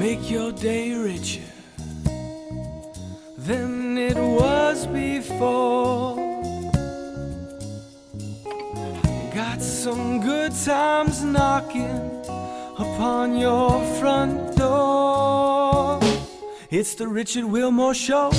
make your day richer than it was before. Got some good times knocking upon your front door. It's the Richard Wilmore Show.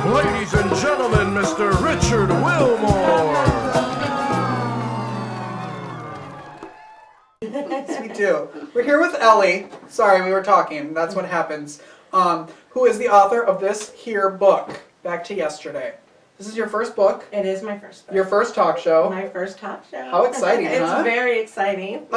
Ladies and gentlemen, Mr. Richard Wilmore. Sweet too. We're here with Ellie. Sorry, we were talking. That's what happens. Who is the author of this here book, Back to Yesterday. This is your first book. It is my first book. Your first talk show. My first talk show. How exciting, It's huh? very exciting.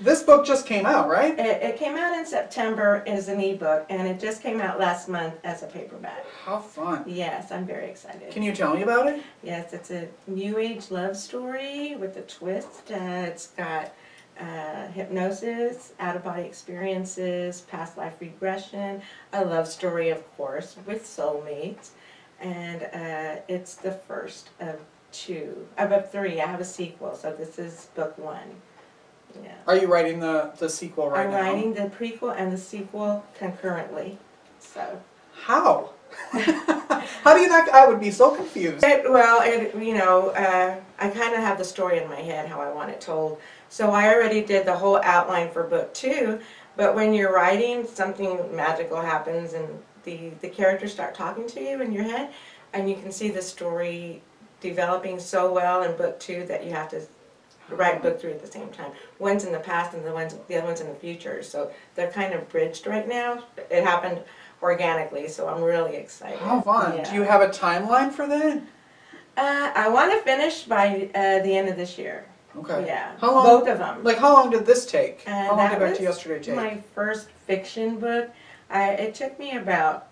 This book just came out, right? It came out in September as an ebook, and it just came out last month as a paperback. How fun. Yes, I'm very excited. Can you tell me about it? Yes, it's a new age love story with a twist. It's got hypnosis, out-of-body experiences, past life regression, a love story, of course, with soulmates. And it's the first of three. I have a sequel, so this is book one. Yeah. Are you writing the sequel right now? I'm writing the prequel and the sequel concurrently. So. How? How do you not? I would be so confused. I kind of have the story in my head how I want it told. So I already did the whole outline for book two, but when you're writing, something magical happens and the characters start talking to you in your head, and you can see the story developing so well in book two that you have to write book three at the same time. One's in the past and the other one's in the future, so they're kind of bridged right now. It happened organically, so I'm really excited. How fun. Yeah. Do you have a timeline for that? I want to finish by the end of this year. Okay. Yeah. How long, both of them. Like, how long did this take? How long did that Back to Yesterday take? My first fiction book. It took me about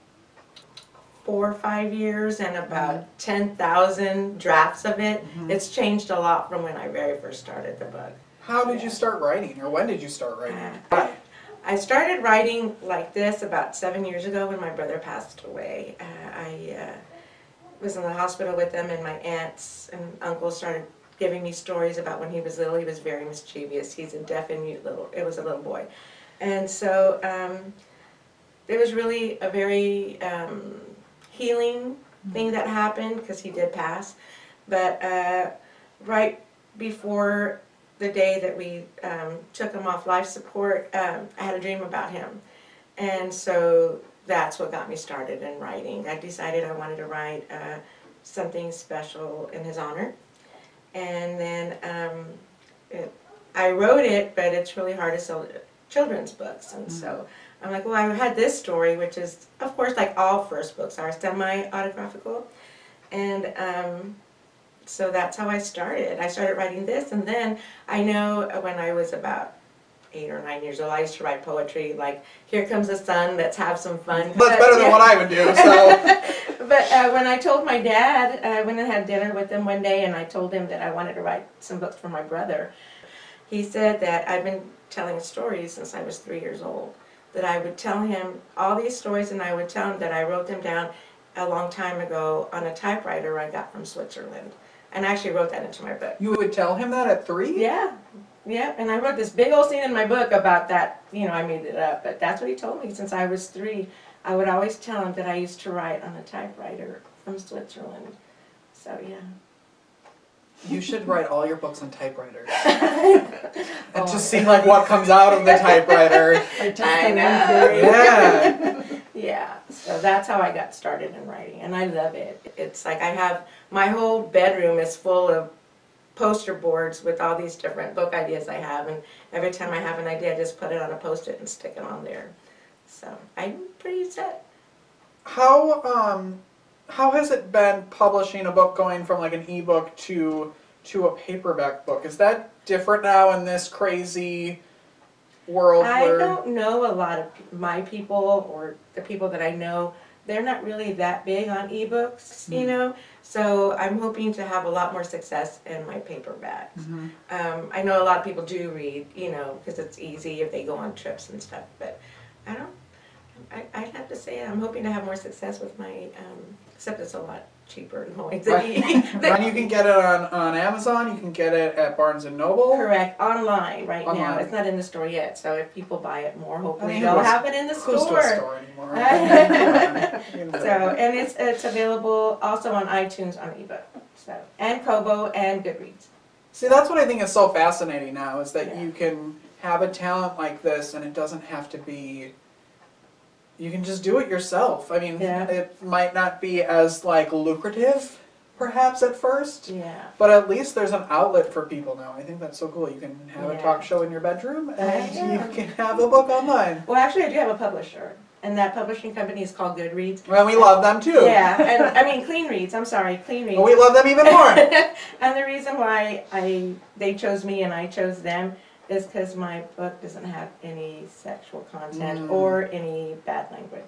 4 or 5 years and about 10,000 drafts of it. It's changed a lot from when I very first started the book. How did you start writing, or when did you start writing? I started writing like this about 7 years ago when my brother passed away. I was in the hospital with him, and my aunts and uncles started giving me stories about when he was little. He was very mischievous. He's a deaf and mute it was a little boy. And so it was really a very healing thing that happened because he did pass. But right before the day that we took him off life support, I had a dream about him. And so that's what got me started in writing. I decided I wanted to write something special in his honor. And then I wrote it, but it's really hard to sell children's books. And so I'm like, well, I had this story, which is, of course, like all first books are semi-autographical. And so that's how I started. I started writing this, and then I know when I was about 8 or 9 years old, I used to write poetry, like, here comes the sun, let's have some fun. That's better than what I would do, so. But when I told my dad, I went and had dinner with him one day, and I told him that I wanted to write some books for my brother. He said that I've been telling stories since I was 3 years old, that I would tell him all these stories, and I would tell him that I wrote them down a long time ago on a typewriter I got from Switzerland. And I actually wrote that into my book. You would tell him that at 3? Yeah. Yeah, and I wrote this big old scene in my book about that. You know, I made it up, but that's what he told me since I was 3. I would always tell him that I used to write on a typewriter from Switzerland. So, yeah. You should write all your books on typewriters. And just see like what comes out of the typewriter. I know. Yeah. Yeah, so that's how I got started in writing, and I love it. It's like I have, my whole bedroom is full of poster boards with all these different book ideas I have, and every time I have an idea I just put it on a post-it and stick it on there. So I'm pretty set. How has it been publishing a book going from like an ebook to a paperback book? Is that different now in this crazy world? I don't know a lot of my people or the people that I know. They're not really that big on ebooks, you know. So I'm hoping to have a lot more success in my paperbacks. I know a lot of people do read, you know, because it's easy if they go on trips and stuff. But I don't. I'd have to say I'm hoping to have more success with my. Except it's a lot cheaper and always. And you can get it on Amazon. You can get it at Barnes and Noble. Correct, online right now. It's not in the store yet, so if people buy it more, hopefully they'll have it in the store. Who's to a store anymore? So, and it's available also on iTunes on ebook, so and Kobo and Goodreads. See, that's what I think is so fascinating now is that you can have a talent like this, and it doesn't have to be. You can just do it yourself. I mean, it might not be as like lucrative, perhaps at first. Yeah. But at least there's an outlet for people now. I think that's so cool. You can have a talk show in your bedroom, and you can have a book online. Well, actually, I do have a publisher, and that publishing company is called Goodreads. Well, we love them too. Yeah, and I mean Clean Reads. I'm sorry, Clean Reads. Well, we love them even more. And the reason why they chose me and I chose them is because my book doesn't have any sexual content or any bad language.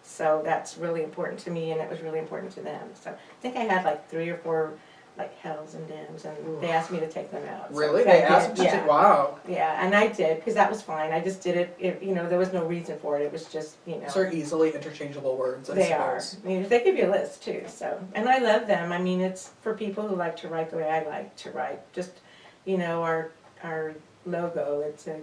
So that's really important to me, and it was really important to them. So I think I had like 3 or 4 like hells and damns, and they asked me to take them out. Really? So they asked you to take? Wow. Yeah, and I did, because that was fine. I just did it, you know, there was no reason for it. It was just, you know. So they're easily interchangeable words, I suppose. I mean, they give you a list too, so. And I love them. I mean, it's for people who like to write the way I like to write. Just, you know, our logo, it's a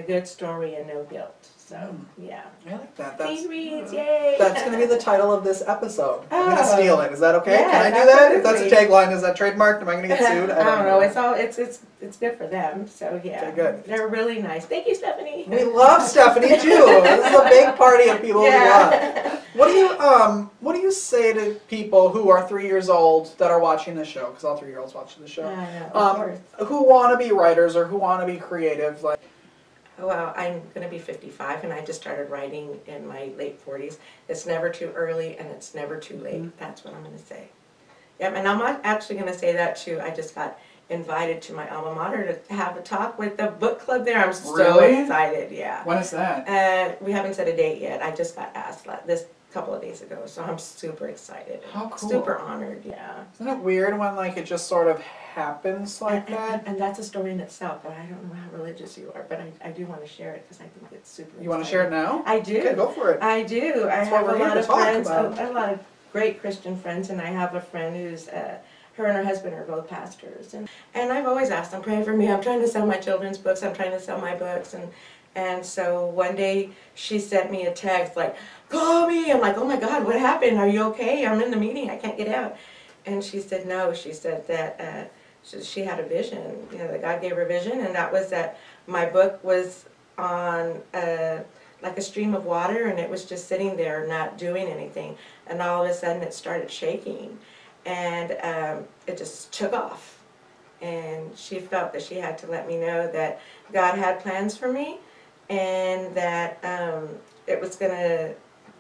good story and no guilt. So, yeah. I like that. Clean Reads, yay! That's going to be the title of this episode. I'm going to Oh. steal it. Is that okay? Yes, Can I do that? If absolutely. that's a tagline, is that trademarked? Am I going to get sued? I don't know. It's good for them. So yeah, Okay, good. They're really nice. Thank you, Stephanie. We love Stephanie too. This is a big party of people we love. What do you say to people who are 3 years old that are watching the show? Because all 3-year-olds watch the show. I know, of course. Who want to be writers or who want to be creative? Like, Well, I'm going to be 55, and I just started writing in my late 40s. It's never too early, and it's never too late. That's what I'm going to say. Yep, and I'm actually going to say that too. I just got invited to my alma mater to have a talk with the book club there. I'm so excited. Yeah. When is that? We haven't set a date yet. I just got asked this couple of days ago, so I'm super excited. How cool. Super honored. Yeah. Isn't it weird when like it just sort of happens like that? And that's a story in itself, but I don't know how religious you are, but I do want to share it because I think it's super You want to share it now? I do. Okay, go for it. I do. I That's why have we're a here lot to of talk friends, about it. a lot of great Christian friends, and I have a friend who's, her and her husband are both pastors. And I've always asked them, pray for me. I'm trying to sell my children's books. I'm trying to sell my books. And so one day she sent me a text like, call me. I'm like, oh my God, what happened? Are you okay? I'm in the meeting. I can't get out. And she said no. She said that she had a vision, you know, that God gave her a vision, and that was that my book was on like a stream of water, and it was just sitting there not doing anything. And all of a sudden it started shaking, and it just took off. And she felt that she had to let me know that God had plans for me, and that it was going to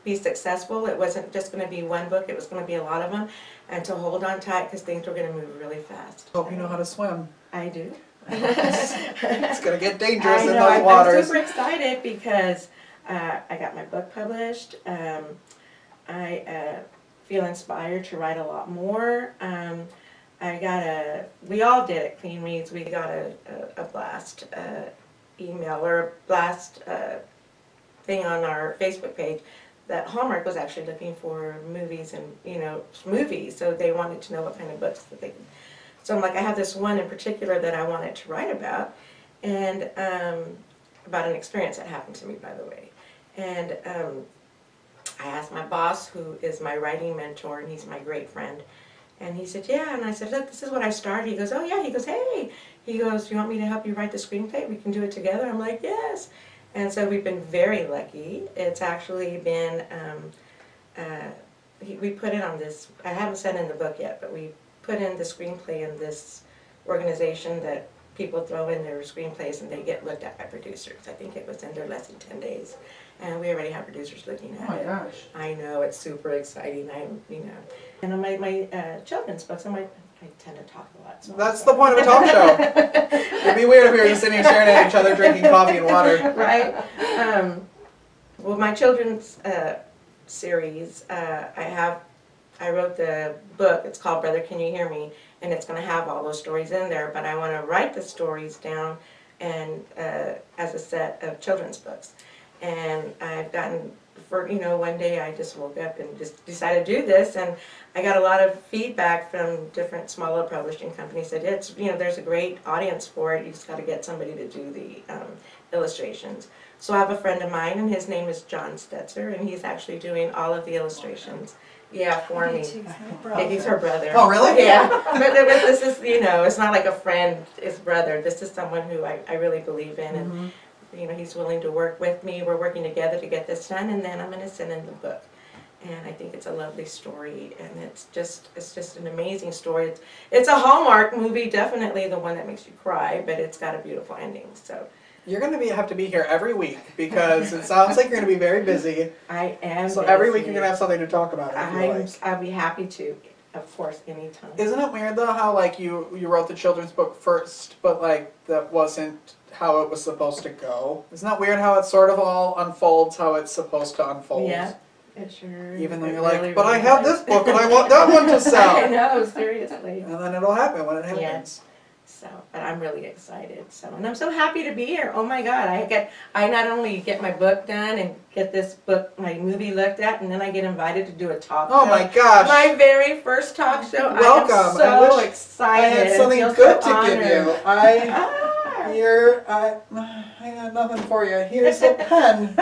be successful. It wasn't just going to be one book, it was going to be a lot of them, and to hold on tight because things were going to move really fast. Hope you know how to swim. I do. It's going to get dangerous in those I'm waters. super excited because I got my book published. I feel inspired to write a lot more. We all did at Clean Reads, we got a blast email or a blast thing on our Facebook page that Hallmark was actually looking for movies and, you know, movies, so they wanted to know what kind of books that they could. So I'm like, I have this one in particular that I wanted to write about, and about an experience that happened to me, by the way. And I asked my boss, who is my writing mentor, and he's my great friend, and he said, yeah, and I said, look, this is what I started. He goes, oh yeah, he goes, hey, he goes, you want me to help you write the screenplay? We can do it together. I'm like, yes. And so we've been very lucky. It's actually been, we put it on this, I haven't said in the book yet, but we put in the screenplay in this organization that people throw in their screenplays and they get looked at by producers. I think it was in less than 10 days. And we already have producers looking at it. Oh my gosh. I know, it's super exciting. And on my children's books, I tend to talk a lot. So That's the point of a talk show. It'd be weird if we were just sitting here staring at each other, drinking coffee and water. Right? Well, my children's series, I wrote the book. It's called Brother, Can You Hear Me? And it's going to have all those stories in there. But I want to write the stories down and as a set of children's books. And I've gotten, one day I just woke up and just decided to do this, and I got a lot of feedback from different smaller publishing companies that there's a great audience for it. You just got to get somebody to do the illustrations. So I have a friend of mine, and his name is John Stetzer, and he's actually doing all of the illustrations. Yeah, for me. He's her brother. Oh, really? Yeah. But this is, it's not like a friend, it's brother. This is someone who I really believe in, and he's willing to work with me. We're working together to get this done, and then I'm going to send in the book. And I think it's a lovely story, and it's just an amazing story. It's a Hallmark movie, definitely the one that makes you cry, but it's got a beautiful ending. So you're going to have to be here every week because it sounds like you're going to be very busy. I am. So busy. every week you're going to have something to talk about. I'll be happy to, of course, anytime. Isn't it weird though how you wrote the children's book first, but that wasn't how it was supposed to go? Isn't that weird how it sort of all unfolds how it's supposed to unfold? Yeah, it sure. Even though you're really, but really I have this book and I want that one to sell. I know, seriously. And then it'll happen when it happens. Yeah. So, but I'm really excited. So, and I'm so happy to be here. Oh my God, I not only get my book done and get this book, my movie looked at, and then I get invited to do a talk show. Oh my gosh! My very first talk show. Welcome. I am so excited. I had something good to give you. I got nothing for you. Here's a pen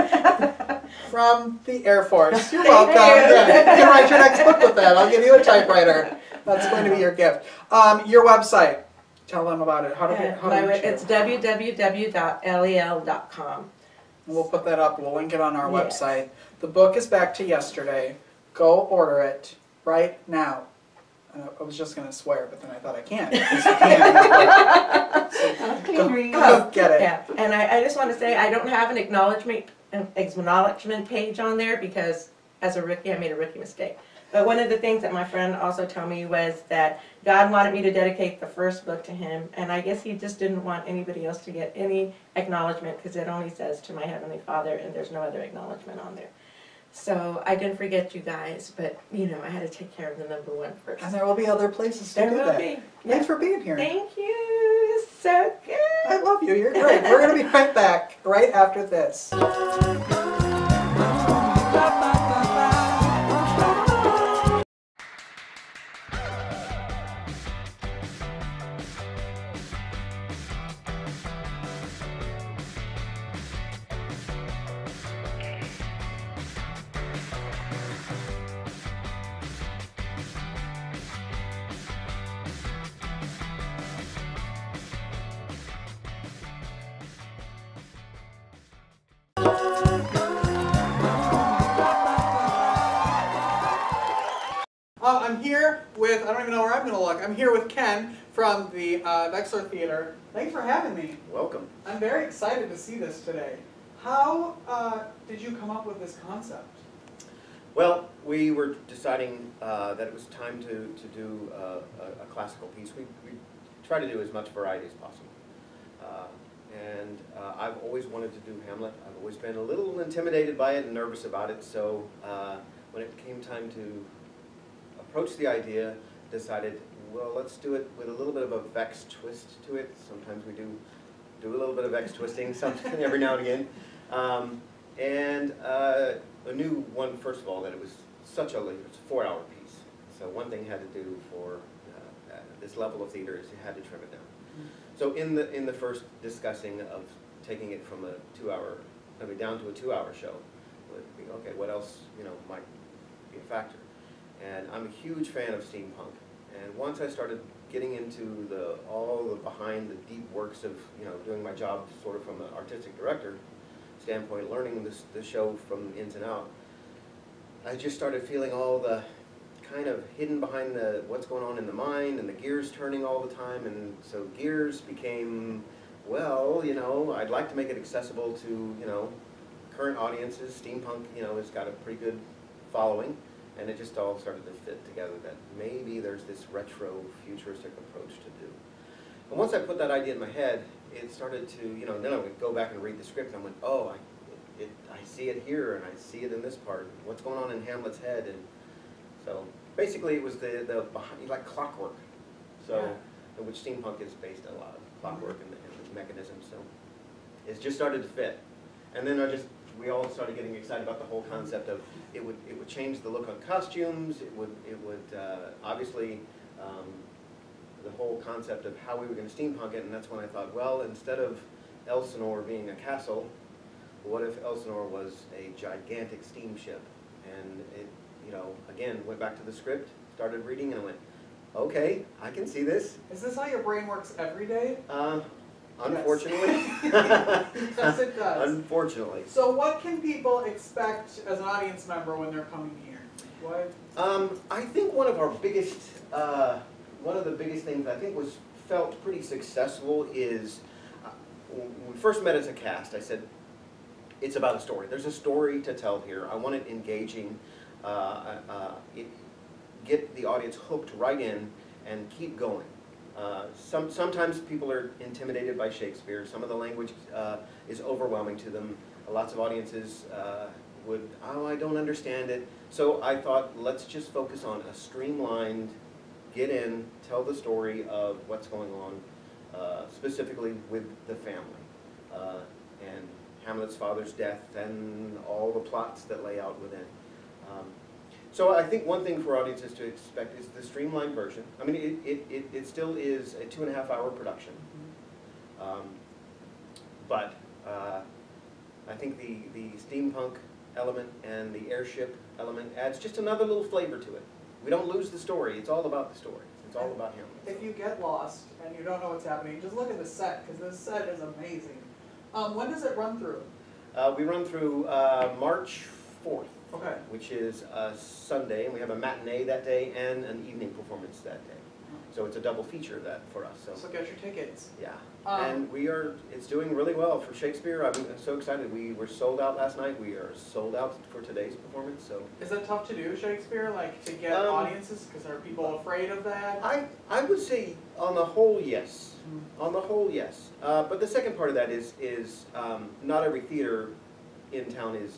from the Air Force. You're welcome. Yeah, you can write your next book with that. I'll give you a typewriter. That's going to be your gift. Your website. Tell them about it. It's www.ellielle.com. We'll put that up. We'll link it on our website. The book is back to yesterday. Go order it right now. I was just going to swear, but then I thought I can't. Because you can't. Go get it. Yeah. And I just want to say I don't have an acknowledgement page on there because as a rookie I made a rookie mistake. But one of the things that my friend also told me was that God wanted me to dedicate the first book to him, and I guess he just didn't want anybody else to get any acknowledgement because it only says to my Heavenly Father, and there's no other acknowledgement on there. So I didn't forget you guys, but I had to take care of the number one first. And there will be other places to do that. Thanks for being here. Thank you. So good. I love you. You're great. We're going to be right back right after this. I'm here with, I don't even know where I'm going to look, I'm here with Ken from the Vexler Theater. Thanks for having me. Welcome. I'm very excited to see this today. How did you come up with this concept? Well, we were deciding that it was time to do a classical piece. We try to do as much variety as possible. I've always wanted to do Hamlet. I've always been a little intimidated by it and nervous about it, so when it came time to approach the idea, decided, well, let's do it with a little bit of a Vex twist to it. Sometimes we do a little bit of Vex twisting every now and again. I knew first of all, that it was it's a 4-hour piece. So one thing you had to do for this level of theater is you had to trim it down. So in the first discussing of taking it from a 2-hour, down to a 2-hour show, okay, what else might be a factor? And I'm a huge fan of steampunk. And once I started getting into all the behind the deep works of doing my job sort of from an artistic director standpoint, learning the show from ins and out, I just started feeling all the kind of hidden behind the what's going on in the mind and the gears turning all the time, and so gears became, well, you know, I'd like to make it accessible to, you know, current audiences. Steampunk, you know, has got a pretty good following, and it just all started to fit together that maybe there's this retro futuristic approach to do. And once I put that idea in my head, it started to, you know, then I would go back and read the script and I went, oh, I see it here and I see it in this part. What's going on in Hamlet's head? And so basically it was the behind, like clockwork. So, yeah. Which steampunk is based on a lot of clockwork and the mechanisms. So it just started to fit. And then we all started getting excited about the whole concept of it would change the look on costumes. It would obviously the whole concept of how we were going to steampunk it. And that's when I thought, well, instead of Elsinore being a castle, what if Elsinore was a gigantic steamship? And it, you know, again, went back to the script, started reading, and I went, okay, I can see this. Is this how your brain works every day? Unfortunately. Yes, it does. Unfortunately. So what can people expect as an audience member when they're coming here? What? I think one of the biggest things I think was felt pretty successful is, when we first met as a cast, I said, it's about a story. There's a story to tell here. I want it engaging, get the audience hooked right in and keep going. Sometimes people are intimidated by Shakespeare. Some of the language is overwhelming to them. Lots of audiences I don't understand it. So I thought, let's just focus on a streamlined, get in, tell the story of what's going on, specifically with the family. And Hamlet's father's death and all the plots that lay out within. So I think one thing for audiences to expect is the streamlined version. I mean, it still is a 2.5-hour production. But I think the steampunk element and the airship element adds just another little flavor to it. We don't lose the story. It's all about the story. It's all about Hamlet. If you get lost and you don't know what's happening, just look at the set, because this set is amazing. When does it run through? We run through March 4th, okay. Which is a Sunday, and we have a matinee that day and an evening performance that day. So it's a double feature that for us. So get your tickets. Yeah, and it's doing really well for Shakespeare. I'm so excited. We were sold out last night. We are sold out for today's performance. So is it tough to do Shakespeare, like to get audiences? Because are people afraid of that? I would say on the whole, yes. On the whole, yes. But the second part of that is not every theater in town is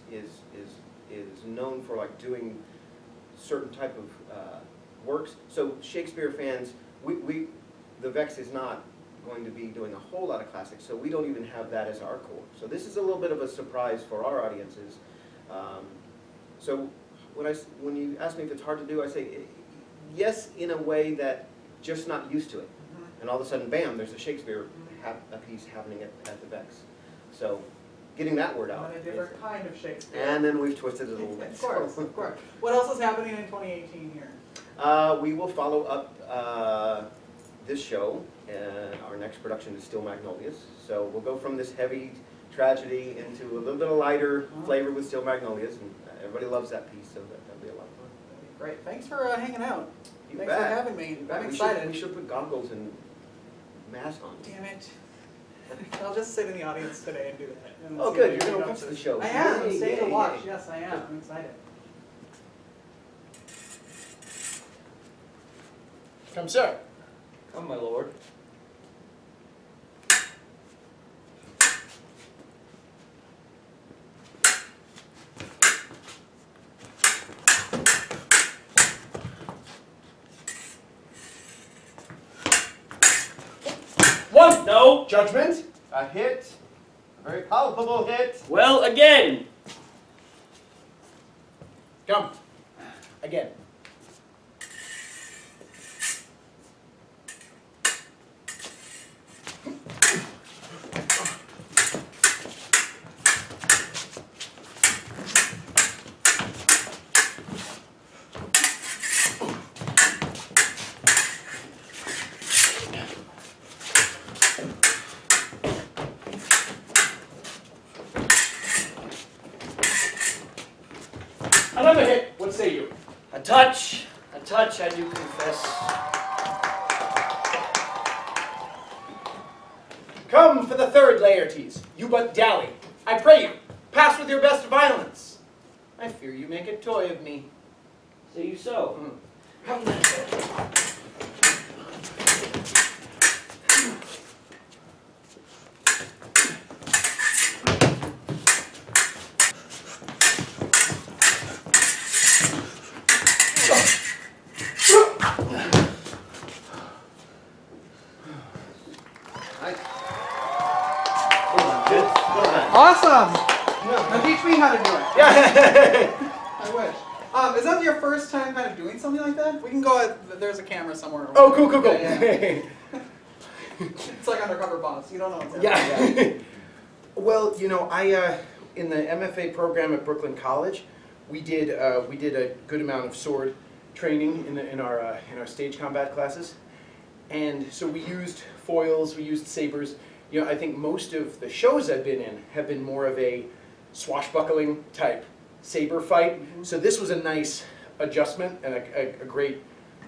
known for like doing certain type of works. So Shakespeare fans, the Vex is not going to be doing a whole lot of classics, so we don't even have that as our core. So this is a little bit of a surprise for our audiences. So when you ask me if it's hard to do, I say yes, in a way that just not used to it. And all of a sudden, bam, there's a Shakespeare a piece happening at the Vex. So getting that word out. And a different kind of Shakespeare. And then we've twisted it a little bit. Of course, of course. What else is happening in 2018 here? We will follow up this show. Our next production is Still Magnolias. So we'll go from this heavy tragedy into a little bit of lighter flavor with Still Magnolias. And everybody loves that piece, so that'll be a lot of fun. That'd be great. Thanks for hanging out. Thanks bet. for having me. I'm excited. We should put goggles and mask on. Damn it. I'll just sit in the audience today and do that. And Oh, good. You're going to watch the show. I am. I'm staying to watch. Yay. Yes, I am. I'm excited. Come, sir. Come, my lord. One. No. Judgment. A hit. A very palpable hit. Well, again. Come. Again. Another hit. What say you? A touch, a touch, I do confess. Come for the third Laertes. You but dally. I pray you, pass with your best violence. I fear you make a toy of me. Say you so. Awesome! Now teach me how to do it. I wish. Is that your first time kind of doing something like that? We can go, there's a camera somewhere. Oh, cool, cool, cool. Yeah. It's like Undercover Boss. You don't know what's happening. Yeah. Well, you know, I in the MFA program at Brooklyn College, we did a good amount of sword training in our stage combat classes, and so we used foils, we used sabers. You know, I think most of the shows I've been in have been more of a swashbuckling type saber fight. Mm-hmm. So this was a nice adjustment and a great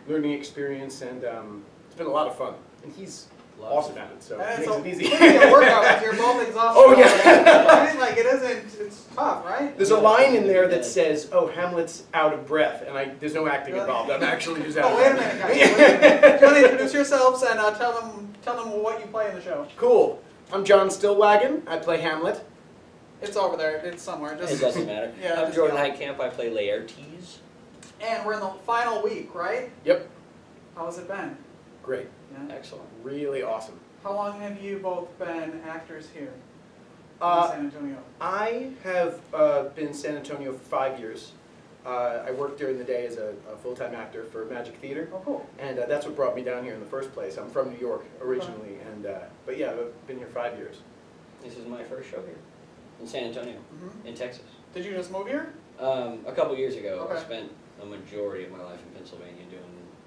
learning experience, and it's been a lot of fun. And he's awesome at it, so it makes it easy. It's a workout because you're both exhausted. Oh yeah. Like it isn't. It's tough, right? There's a line in there that says, "Oh, Hamlet's out of breath," and there's no acting involved. I'm actually just out of breath. Oh, wait a minute, guys. Do you want to introduce yourselves and tell them what you play in the show? Cool. I'm John Stillwagon. I play Hamlet. It's over there. It's somewhere. It doesn't matter. Yeah, I'm Jordan Heitkamp. I play Laertes. And we're in the final week, right? Yep. How's it been? Great. Yeah. Excellent. Really awesome. How long have you both been actors here in San Antonio? I have been in San Antonio for 5 years. I worked during the day as a full-time actor for Magic Theater. Oh, cool. And that's what brought me down here in the first place. I'm from New York originally, and but yeah, I've been here 5 years. This is my first show here in San Antonio, in Texas. Did you just move here? A couple years ago, Okay. I spent a majority of my life in Pennsylvania doing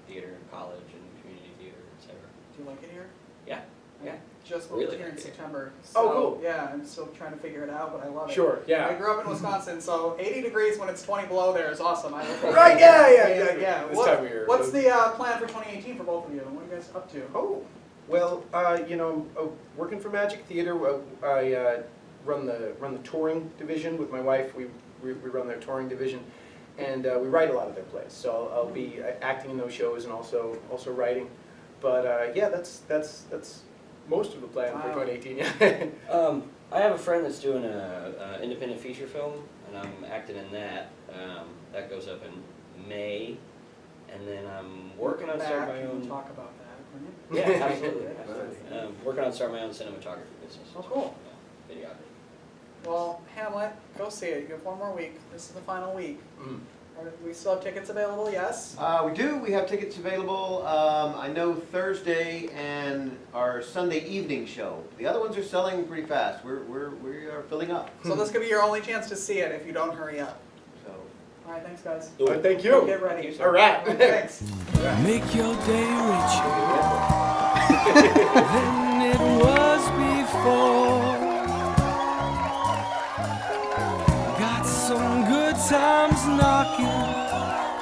theater in college and community theater, etc. Do you like it here? Yeah. Yeah. Just moved Really here in like it. September. So, Oh, cool. Yeah, I'm still trying to figure it out, but I love it. Sure, yeah. I grew up in Wisconsin, so 80 degrees when it's 20 below there is awesome. I love it. Right, yeah. This What- time of year. What's the plan for 2018 for both of you? What are you guys up to? Oh, well, you know, working for Magic Theater, I run the touring division with my wife. We run their touring division, and we write a lot of their plays. So I'll be acting in those shows and also writing. But yeah, that's most of the plan for 2018. Yeah. I have a friend that's doing an independent feature film, and I'm acting in that. That goes up in May, and then I'm working on starting my own. Talk about that. Yeah, absolutely. Absolutely. Working on starting my own cinematography business. Oh, cool. Yeah, videography. Well, Hamlet, go see it. You have one more week. This is the final week. Mm. We still have tickets available, yes? We do. We have tickets available. I know Thursday and our Sunday evening show. The other ones are selling pretty fast. We are filling up. So this could be your only chance to see it if you don't hurry up. So. All right, thanks, guys. Thank you. Get ready. All right. Thanks. Make your day richer than it was before. Got some good times knocking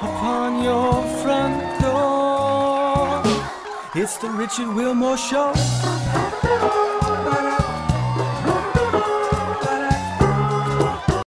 upon your front door. It's the Richard Wilmore Show.